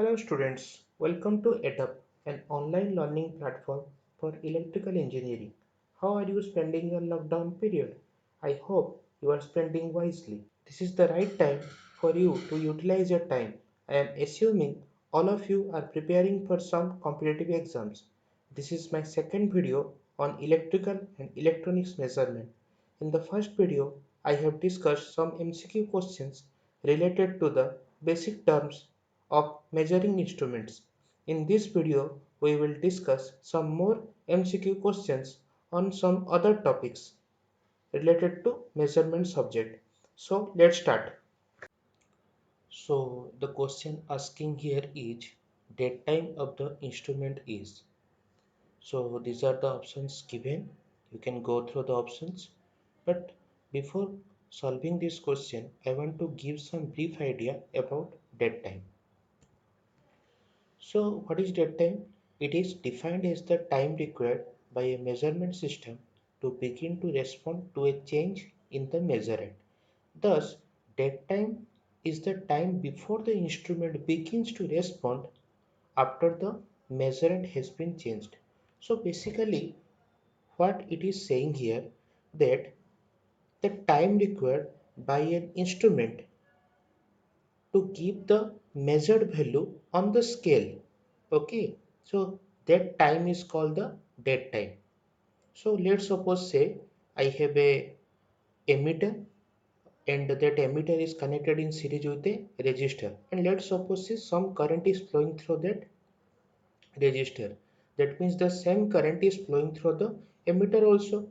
Hello students, welcome to EdUp, an online learning platform for electrical engineering. How are you spending your lockdown period? I hope you are spending wisely. This is the right time for you to utilize your time. I am assuming all of you are preparing for some competitive exams. This is my second video on electrical and electronics measurement. In the first video, I have discussed some MCQ questions related to the basic terms of measuring instruments. In this video, we will discuss some more MCQ questions on some other topics related to measurement subject. So let's start. So the question asking here is date time of the instrument is. So these are the options given. You can go through the options. But before solving this question, I want to give some brief idea about date time. So what is dead time? It is defined as the time required by a measurement system to begin to respond to a change in the measurement. Thus, dead time is the time before the instrument begins to respond after the measurement has been changed. So basically what it is saying here that the time required by an instrument to give the measured value on the scale. Okay, so that time is called the dead time. So let's suppose say I have a emitter and that emitter is connected in series with a resistor, and let's suppose say some current is flowing through that resistor. That means the same current is flowing through the emitter also,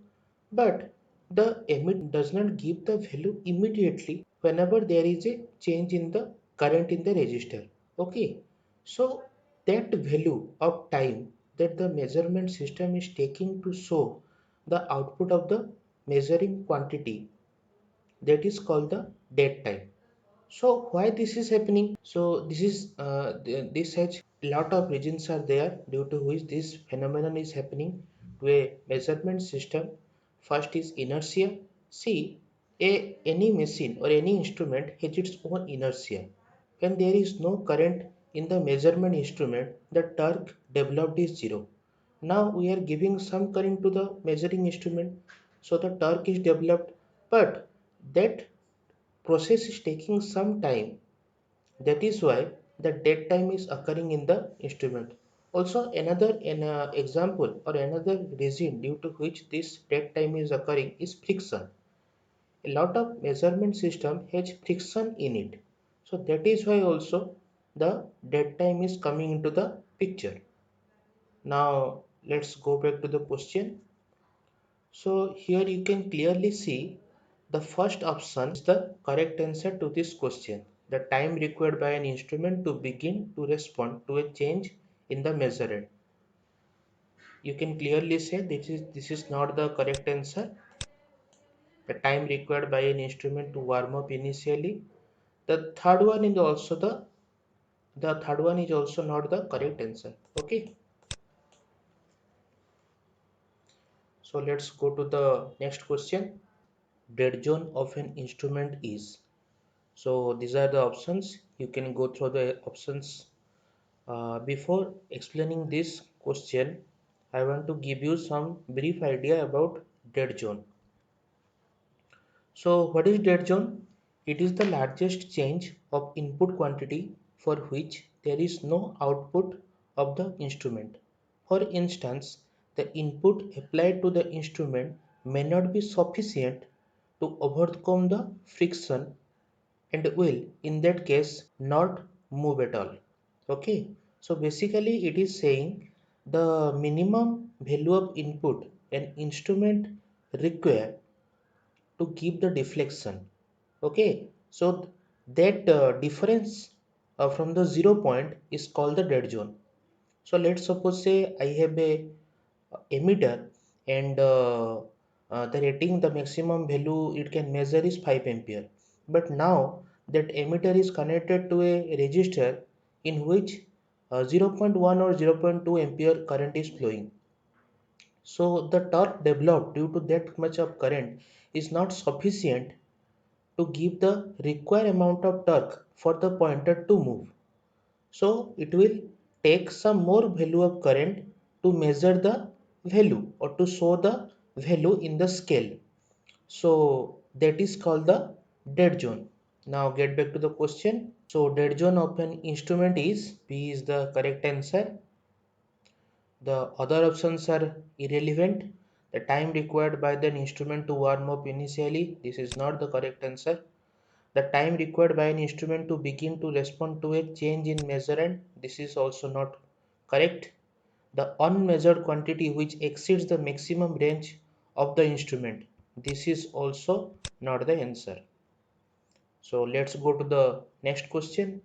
but the emitter does not give the value immediately whenever there is a change in the current in the resistor. Okay, so that value of time that the measurement system is taking to show the output of the measuring quantity, that is called the dead time. So why this is happening? So this has a lot of reasons are there due to which this phenomenon is happening to a measurement system. First is inertia. See, any machine or any instrument has its own inertia. When there is no current in the measurement instrument, the torque developed is zero. Now we are giving some current to the measuring instrument, so the torque is developed, but that process is taking some time. That is why the dead time is occurring in the instrument. Also another example or another reason due to which this dead time is occurring is friction. A lot of measurement system has friction in it. So that is why also the dead time is coming into the picture. Now let's go back to the question. So here you can clearly see the first option is the correct answer to this question. The time required by an instrument to begin to respond to a change in the measurement. You can clearly say this is not the correct answer. The time required by an instrument to warm up initially. The third one is also the third one is also not the correct answer. Okay. So let's go to the next question. Dead zone of an instrument is. So these are the options. You can go through the options. Before explaining this question, I want to give you some brief idea about dead zone. So what is dead zone? It is the largest change of input quantity for which there is no output of the instrument. For instance, the input applied to the instrument may not be sufficient to overcome the friction and will in that case not move at all. Okay, so basically it is saying the minimum value of input an instrument require to give the deflection. Okay, so that difference from the 0 point is called the dead zone. So let's suppose say I have a emitter and the rating, the maximum value it can measure is 5 ampere, but now that emitter is connected to a resistor in which 0.1 or 0.2 ampere current is flowing. So the torque developed due to that much of current is not sufficient to give the required amount of torque for the pointer to move. So it will take some more value of current to measure the value or to show the value in the scale. So that is called the dead zone. Now get back to the question. So dead zone of an instrument is B is the correct answer. The other options are irrelevant. The time required by the instrument to warm up initially, this is not the correct answer. The time required by an instrument to begin to respond to a change in measurement, this is also not correct. The unmeasured quantity which exceeds the maximum range of the instrument, this is also not the answer. So let's go to the next question.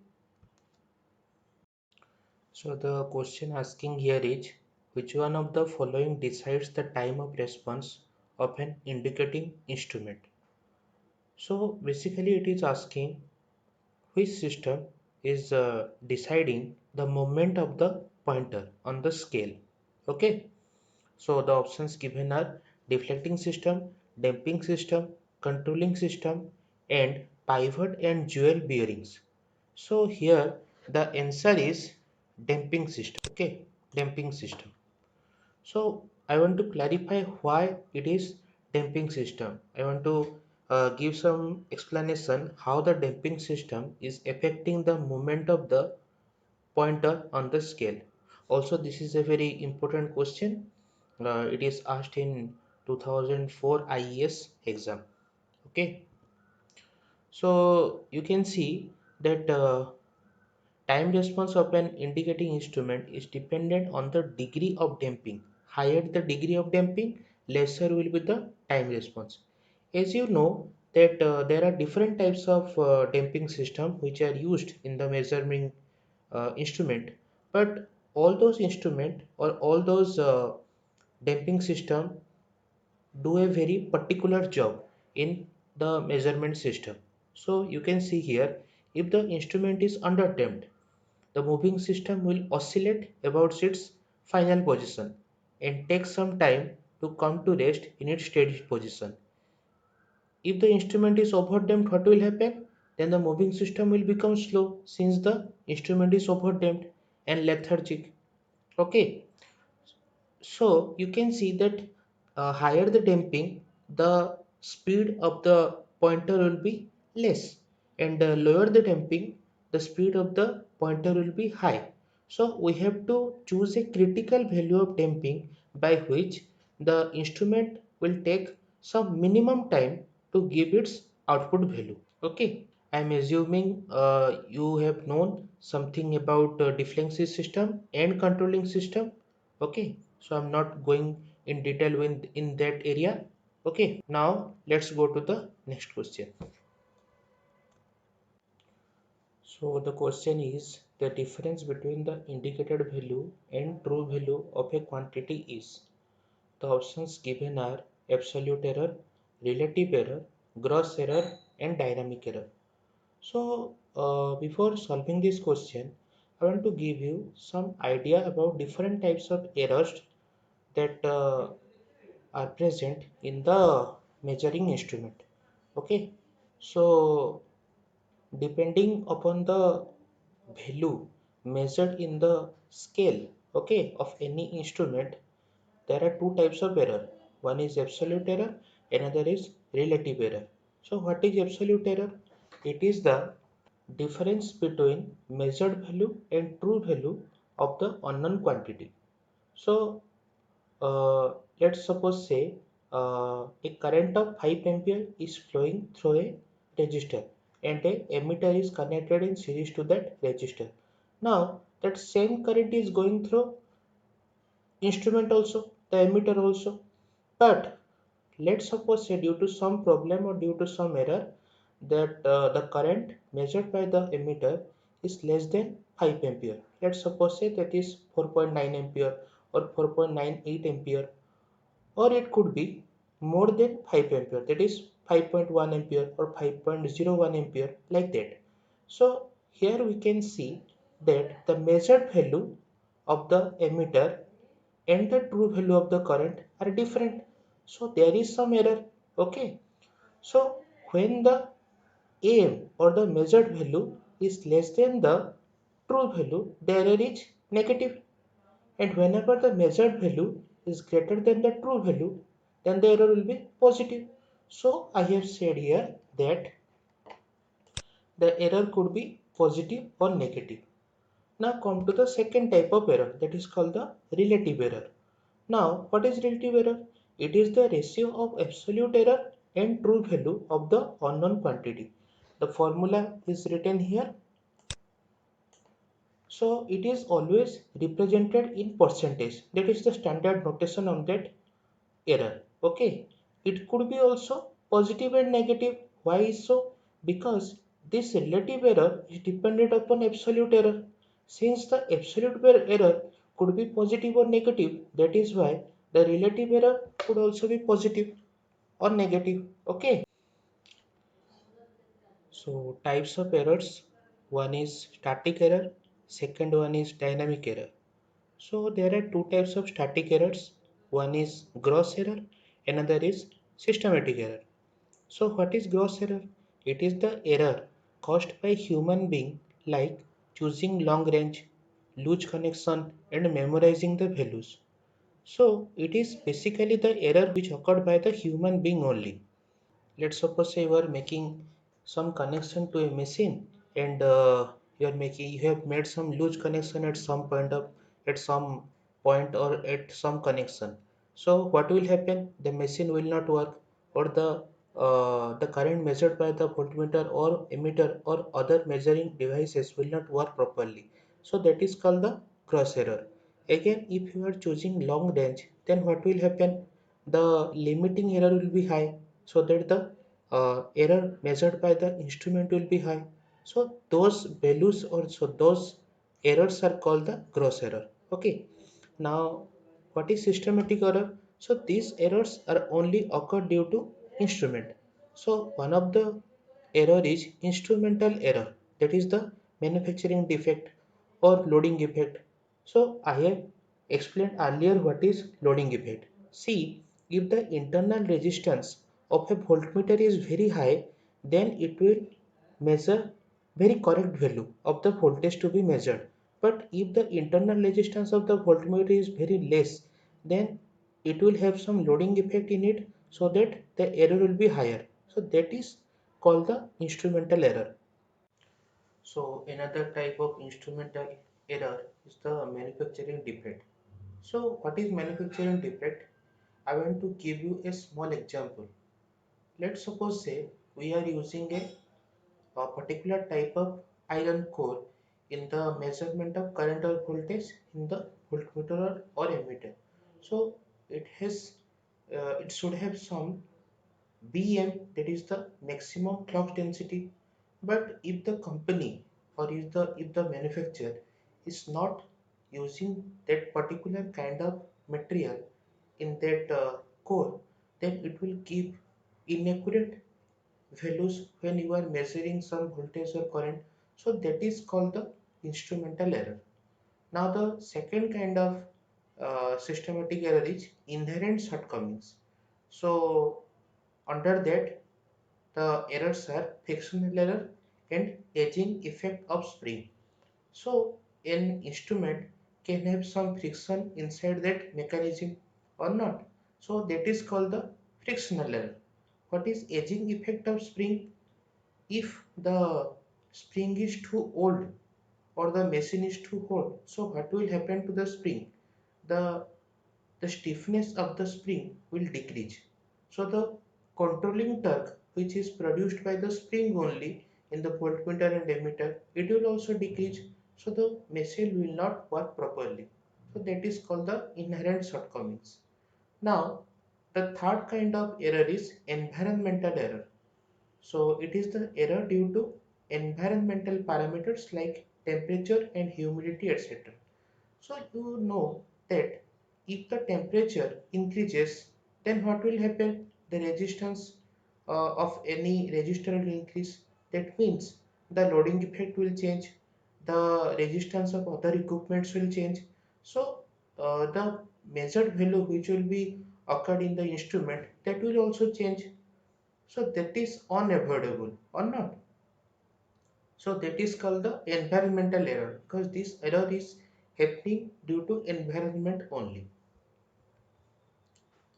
So the question asking here is, which one of the following decides the time of response of an indicating instrument? So basically it is asking which system is deciding the moment of the pointer on the scale. Okay, so the options given are deflecting system, damping system, controlling system, and pivot and jewel bearings. So here the answer is damping system. Okay, damping system. So I want to clarify why it is damping system. I want to give some explanation how the damping system is affecting the movement of the pointer on the scale. Also, this is a very important question. It is asked in 2004 IES exam. Okay, so you can see that time response of an indicating instrument is dependent on the degree of damping. Higher the degree of damping, lesser will be the time response. As you know that there are different types of damping system which are used in the measuring instrument, but all those instrument or all those damping system do a very particular job in the measurement system. So you can see here, if the instrument is under damped, the moving system will oscillate about its final position and take some time to come to rest in its steady position. If the instrument is overdamped, what will happen? Then the moving system will become slow since the instrument is overdamped and lethargic. Okay, so you can see that higher the damping, the speed of the pointer will be less, and lower the damping, the speed of the pointer will be high. So we have to choose a critical value of damping by which the instrument will take some minimum time to give its output value. Okay, I'm assuming you have known something about deflection system and controlling system. Okay, so I'm not going in detail in that area. Okay, now let's go to the next question. So the question is, the difference between the indicated value and true value of a quantity is. The options given are absolute error, relative error, gross error, and dynamic error. So before solving this question, I want to give you some idea about different types of errors that are present in the measuring instrument. Okay, so depending upon the value measured in the scale, okay, of any instrument, there are two types of error. One is absolute error, another is relative error. So what is absolute error? It is the difference between measured value and true value of the unknown quantity. So let's suppose say a current of 5 ampere is flowing through a resistor and a emitter is connected in series to that resistor. Now that same current is going through instrument also, the emitter also, but let's suppose say due to some problem or due to some error that the current measured by the emitter is less than 5 ampere. Let's suppose say that is 4.9 ampere or 4.98 ampere, or it could be more than 5 ampere, that is 5.1 ampere or 5.01 ampere, like that. So here we can see that the measured value of the emitter and the true value of the current are different, so there is some error. Okay, so when the aim or the measured value is less than the true value, the error is negative. And whenever the measured value is greater than the true value, then the error will be positive. So I have said here that the error could be positive or negative. Now come to the second type of error, that is called the relative error. Now what is relative error? It is the ratio of absolute error and true value of the unknown quantity. The formula is written here. So it is always represented in percentage. That is the standard notation on that error. Okay, it could be also positive and negative. Why is so? Because this relative error is dependent upon absolute error. Since the absolute error could be positive or negative, that is why the relative error could also be positive or negative. Okay, so types of errors, one is static error, second one is dynamic error. So there are two types of static errors. One is gross error, another is systematic error. So what is gross error? It is the error caused by human being, like choosing long range, loose connection and memorizing the values. So it is basically the error which occurred by the human being only. Let's suppose you are making some connection to a machine, and you have made some loose connection at some point or at some connection. So what will happen? The machine will not work, or the current measured by the voltmeter or emitter or other measuring devices will not work properly. So that is called the cross error. Again, if you are choosing long range, then what will happen? The limiting error will be high, so that the error measured by the instrument will be high. So those values, or so those errors are called the gross error. Okay. Now what is systematic error? So these errors are only occur due to instrument. So one of the error is instrumental error, that is the manufacturing defect or loading effect. So I have explained earlier what is loading effect. See, if the internal resistance of a voltmeter is very high, then it will measure very correct value of the voltage to be measured. But if the internal resistance of the voltmeter is very less, then it will have some loading effect in it, so that the error will be higher. So that is called the instrumental error. So another type of instrumental error is the manufacturing defect. So what is manufacturing defect? I want to give you a small example. Let's suppose say we are using a particular type of iron core in the measurement of current or voltage in the voltmeter or ammeter. So it has it should have some Bm, that is the maximum flux density. But if the company, or if the manufacturer is not using that particular kind of material in that core, then it will give inaccurate values when you are measuring some voltage or current. So that is called the instrumental error. Now the second kind of systematic error is inherent shortcomings. So under that, the errors are frictional error and edging effect of spring. So an instrument can have some friction inside that mechanism or not. So that is called the frictional error. What is edging effect of spring? If the spring is too old or the machine is too old, so what will happen to the spring? The the stiffness of the spring will decrease. So the controlling torque, which is produced by the spring only in the voltmeter and ammeter, it will also decrease. So the machine will not work properly. So that is called the inherent shortcomings. Now the third kind of error is environmental error. So it is the error due to environmental parameters like temperature and humidity, etc. So you know that if the temperature increases, then what will happen? The resistance of any resistor will increase. That means the loading effect will change. The resistance of other equipments will change. So the measured value which will be occurred in the instrument, that will also change. So that is unavoidable or not. So that is called the environmental error, because this error is happening due to environment only.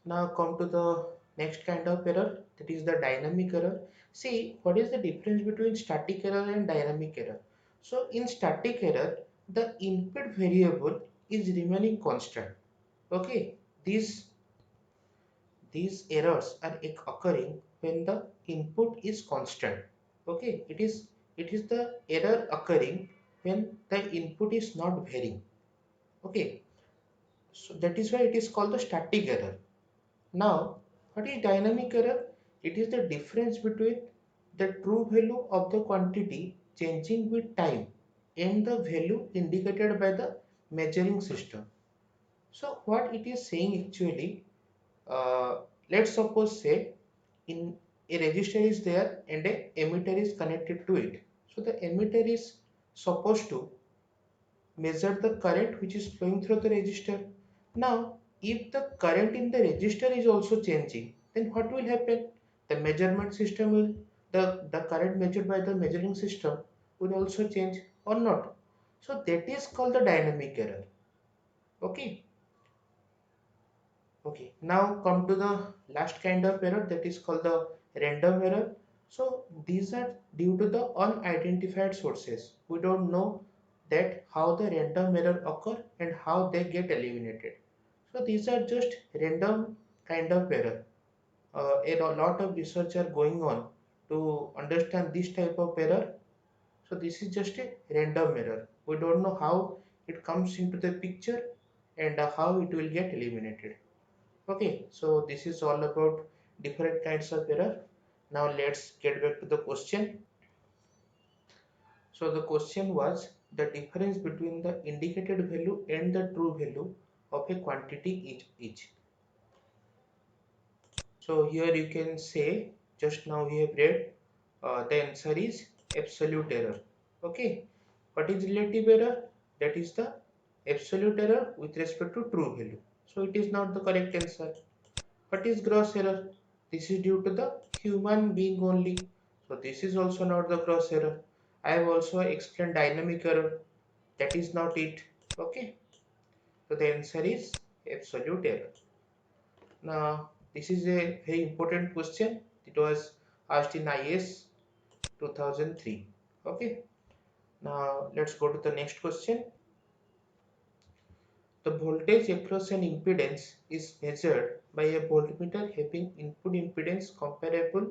Now come to the next kind of error, that is the dynamic error. See, what is the difference between static error and dynamic error? So in static error, the input variable is remaining constant. Okay, these errors are occurring when the input is constant. Okay, it is the error occurring when the input is not varying. Okay, so that is why it is called the static error. Now, what is dynamic error? It is the difference between the true value of the quantity changing with time and the value indicated by the measuring system. So what it is saying actually, uh, let's suppose say in a resistor is there and a emitter is connected to it. So the emitter is supposed to measure the current which is flowing through the resistor. Now, if the current in the resistor is also changing, then what will happen? The measurement system will, the current measured by the measuring system will also change or not. So that is called the dynamic error. Okay. Okay. Now come to the last kind of error, that is called the random error. So these are due to the unidentified sources. We don't know that how the random error occur and how they get eliminated. So these are just random kind of error. A lot of research are going on to understand this type of error. So this is just a random error. We don't know how it comes into the picture and how it will get eliminated. Okay, so this is all about different kinds of error. Now let's get back to the question. So the question was the difference between the indicated value and the true value of a quantity each. So here you can say, just now we have read, the answer is absolute error. Okay, what is relative error? That is the absolute error with respect to true value. So it is not the correct answer. What is gross error? This is due to the human being only. So this is also not the gross error. I have also explained dynamic error. That is not it. Okay. So the answer is absolute error. Now this is a very important question. It was asked in IS 2003. Okay. Now let's go to the next question. The voltage across an impedance is measured by a voltmeter having input impedance comparable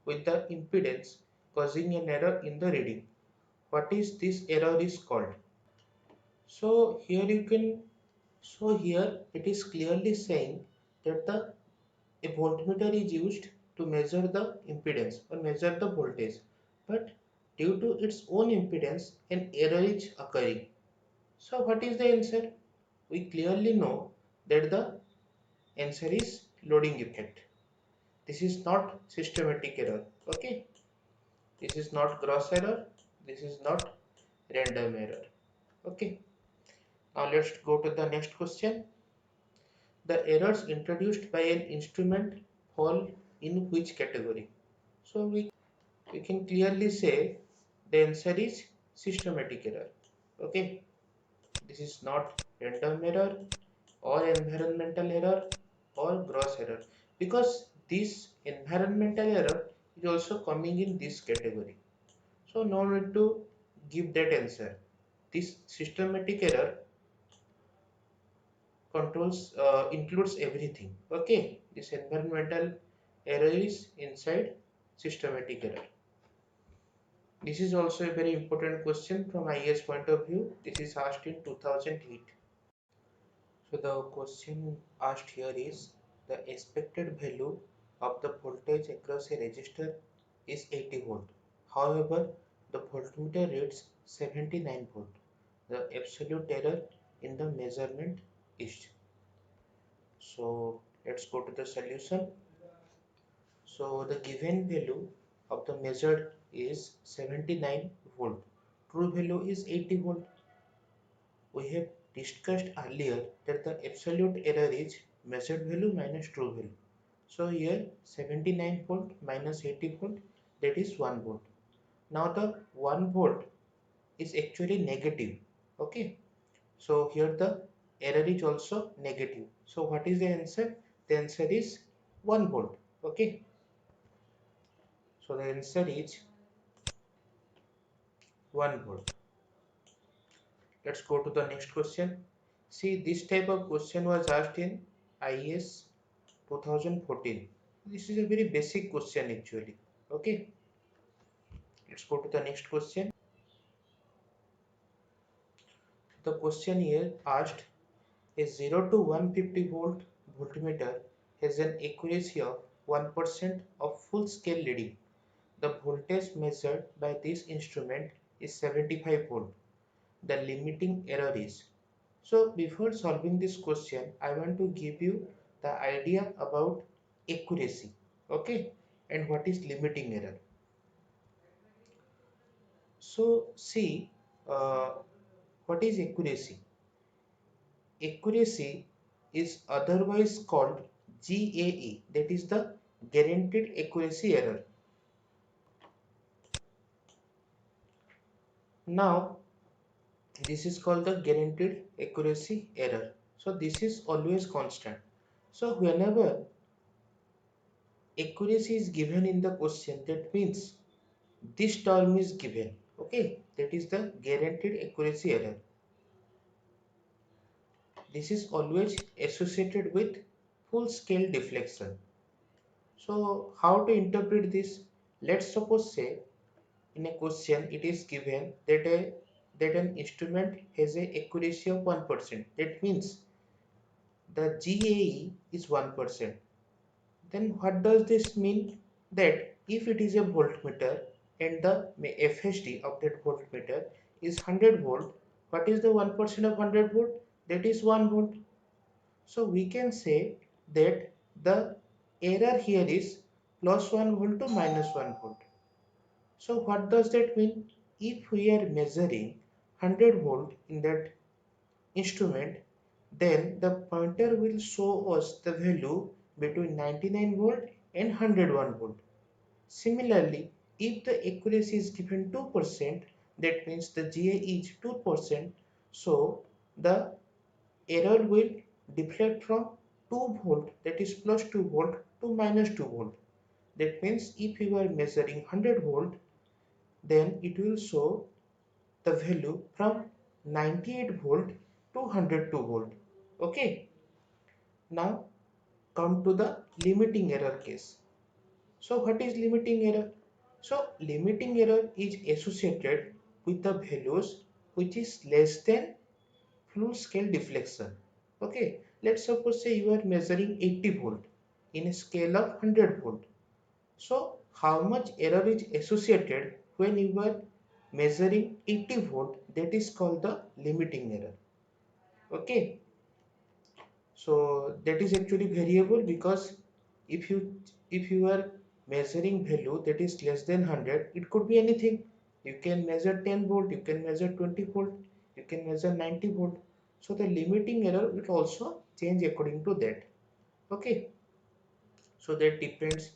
with the impedance, causing an error in the reading. What is this error is called? So here you can, so here it is clearly saying that a voltmeter is used to measure the impedance or measure the voltage, but due to its own impedance an error is occurring. So what is the answer? We clearly know that the answer is loading effect. This is not systematic error. Okay, this is not gross error, this is not random error. Okay, now let's go to the next question. The errors introduced by an instrument fall in which category? So we can clearly say the answer is systematic error. Okay, this is not random error or environmental error or gross error, because this environmental error is also coming in this category. So no need to give that answer. This systematic error controls includes everything. Okay, this environmental error is inside systematic error. This is also a very important question from IAS point of view. This is asked in 2008. So the question asked here is the expected value of the voltage across a resistor is 80 volt. However, the voltmeter reads 79 volt. The absolute error in the measurement is. So let's go to the solution. So the given value of the measured is 79 volt. True value is 80 volt. We have discussed earlier that the absolute error is measured value minus true value. So here 79 volt minus 80 volt, that is 1 volt. Now the 1 volt is actually negative. Okay, so here the error is also negative. So what is the answer? The answer is 1 volt. Okay, so the answer is 1 volt. Let's go to the next question. See, this type of question was asked in IAS 2014. This is a very basic question actually. Okay, let's go to the next question. The question here asked, a 0 to 150 volt voltmeter has an accuracy of 1% of full scale reading. The voltage measured by this instrument is 75 volt. The limiting error is. So before solving this question, I want to give you the idea about accuracy. Okay, and what is limiting error. So see, uh, what is accuracy? Accuracy is otherwise called GAE, that is the guaranteed accuracy error. Now this is called the guaranteed accuracy error. So this is always constant. So whenever accuracy is given in the question, that means this term is given. Okay, that is the guaranteed accuracy error. This is always associated with full scale deflection. So how to interpret this? Let's suppose say in a question it is given that an instrument has a accuracy of 1%. That means the GAE is 1%. Then what does this mean? That if it is a voltmeter and the FSD of that voltmeter is 100 volt, what is the 1% of 100 volt? That is 1 volt. So we can say that the error here is plus 1 volt to minus 1 volt. So what does that mean? If we are measuring 100 volt in that instrument, then the pointer will show us the value between 99 volt and 101 volt. Similarly, if the accuracy is given 2%, that means the GA is 2%, so the error will deflect from 2 volt, that is plus 2 volt, to minus 2 volt. That means if you are measuring 100 volt, then it will show the value from 98 volt to 102 volt. Okay, now come to the limiting error case. So what is limiting error? So limiting error is associated with the values which is less than full scale deflection. Okay, let's suppose say you are measuring 80 volt in a scale of 100 volt. So how much error is associated when you are measuring 80 volt, that is called the limiting error. Okay, so that is actually variable because if you are measuring value that is less than 100, it could be anything. You can measure 10 volt, you can measure 20 volt, you can measure 90 volt. So the limiting error will also change according to that. Okay, so that depends,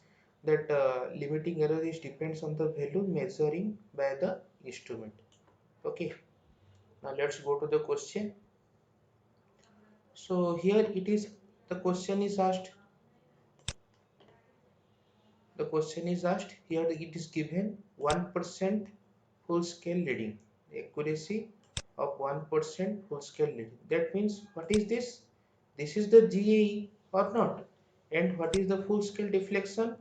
that limiting error is depends on the value measuring by the instrument. Okay, now let's go to the question. So here it is, the question is asked, here it is given 1% full scale reading, accuracy of 1% full scale reading. That means what is this? This is the GAE or not? And what is the full scale deflection?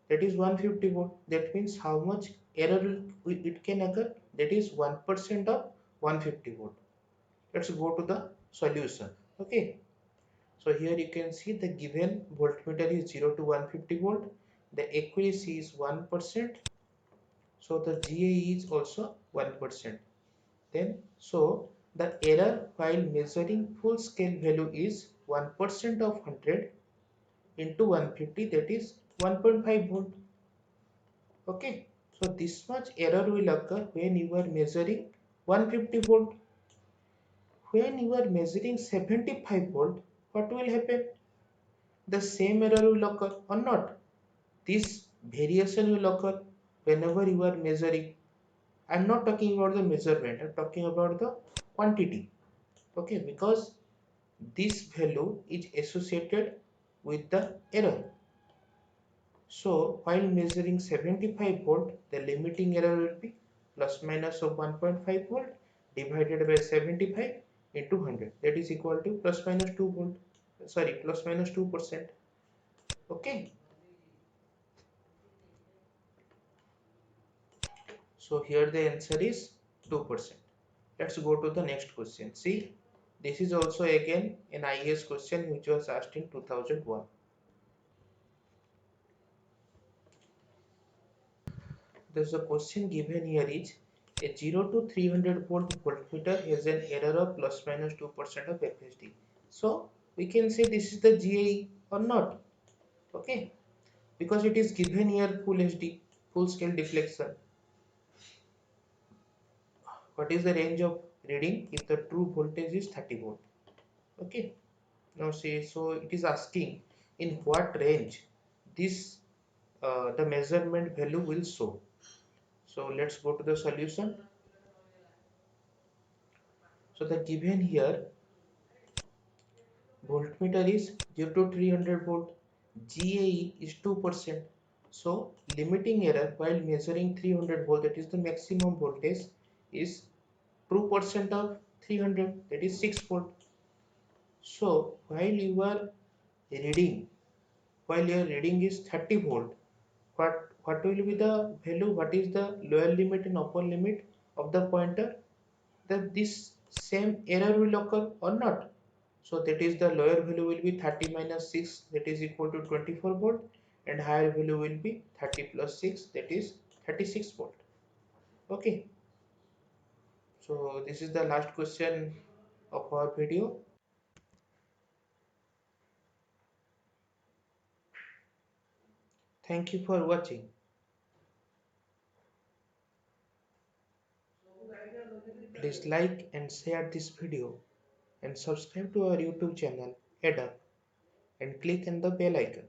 That is 150 volt. That means how much error it can occur? That is 1% of 150 volt. Let's go to the solution. Okay. So here you can see the given voltmeter is 0 to 150 volt. The accuracy is 1%. So the GAE is also 1%. Then so the error while measuring full scale value is 1% of 100 into 150, that is 1.5 volt. Okay. So this much error will occur when you are measuring 150 volt. When you are measuring 75 volt, what will happen? The same error will occur or not? This variation will occur. whenever you are measuring. I'm not talking about the measurement, I'm talking about the quantity. Okay, because this value is associated with the error. So while measuring 75 volt, the limiting error will be plus minus of 1.5 volt divided by 75 into 100. That is equal to plus minus 2 volt. Sorry, plus minus 2%. Okay. So here the answer is 2%. Let's go to the next question. See, this is also again an IAS question which was asked in 2001. There's a question given here is a 0 to 300 volt voltmeter has an error of plus minus 2% of FSD. So we can say this is the GAE or not. Okay, because it is given here full HD, full scale deflection. What is the range of reading if the true voltage is 30 volt? Okay, now see, so it is asking in what range this the measurement value will show. So let's go to the solution. So the given here voltmeter is 0 to 300 volt, GAE is 2%. So limiting error while measuring 300 volt, that is the maximum voltage, is 2% of 300, that is 6 volt. So while your reading is 30 volt, what will be the value? What is the lower limit and upper limit of the pointer? That this same error will occur or not? So that is the lower value will be 30 minus 6, that is equal to 24 volt, and higher value will be 30 plus 6, that is 36 volt. Okay, so this is the last question of our video. Thank you for watching. Please like and share this video and subscribe to our YouTube channel ADUP and click on the bell icon.